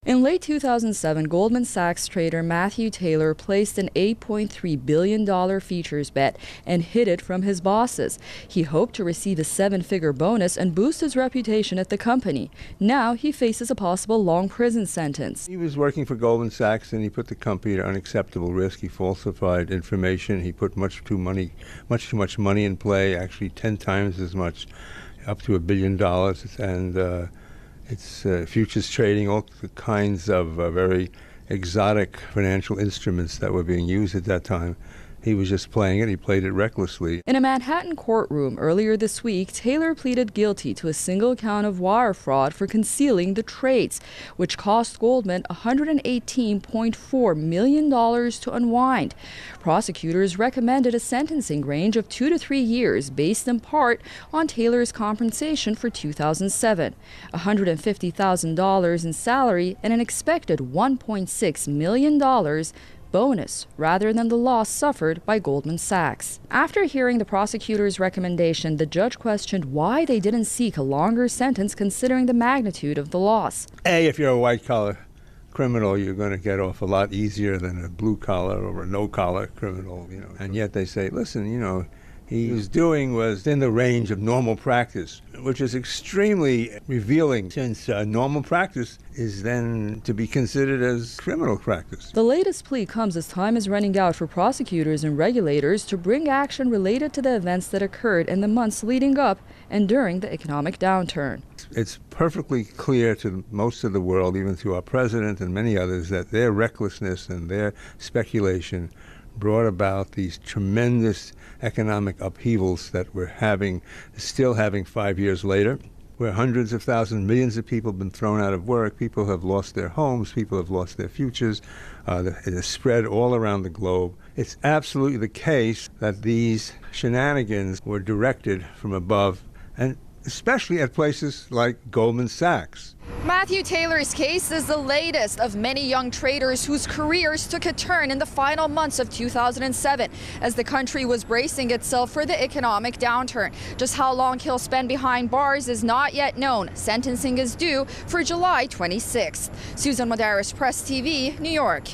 In late 2007, Goldman Sachs trader Matthew Taylor placed an $8.3 billion futures bet and hid it from his bosses. He hoped to receive a seven-figure bonus and boost his reputation at the company. Now he faces a possible long prison sentence. He was working for Goldman Sachs and he put the company at unacceptable risk. He falsified information. He put much too much money in play, actually 10 times as much, up to $1 billion. And it's futures trading, all kinds of very exotic financial instruments that were being used at that time. He was just playing it. He played it recklessly. In a Manhattan courtroom earlier this week, Taylor pleaded guilty to a single count of wire fraud for concealing the trades, which cost Goldman $118.4 million to unwind. Prosecutors recommended a sentencing range of 2 to 3 years based in part on Taylor's compensation for 2007, $150,000 in salary and an expected $1.6 million bonus rather than the loss suffered by Goldman Sachs. After hearing the prosecutor's recommendation, the judge questioned why they didn't seek a longer sentence considering the magnitude of the loss. If you're a white-collar criminal, you're going to get off a lot easier than a blue-collar or a no-collar criminal, And yet they say, listen, he was doing was in the range of normal practice, which is extremely revealing since normal practice is then to be considered as criminal practice. The latest plea comes as time is running out for prosecutors and regulators to bring action related to the events that occurred in the months leading up and during the economic downturn. It's perfectly clear to most of the world, even to our president and many others, that their recklessness and their speculation brought about these tremendous economic upheavals that we're still having 5 years later, where hundreds of thousands, millions of people have been thrown out of work, people have lost their homes, people have lost their futures. It has spread all around the globe. It's absolutely the case that these shenanigans were directed from above, and especially at places like Goldman Sachs. Matthew Taylor's case is the latest of many young traders whose careers took a turn in the final months of 2007 as the country was bracing itself for the economic downturn. Just how long he'll spend behind bars is not yet known. Sentencing is due for July 26th. Susan Madaris, Press TV, New York.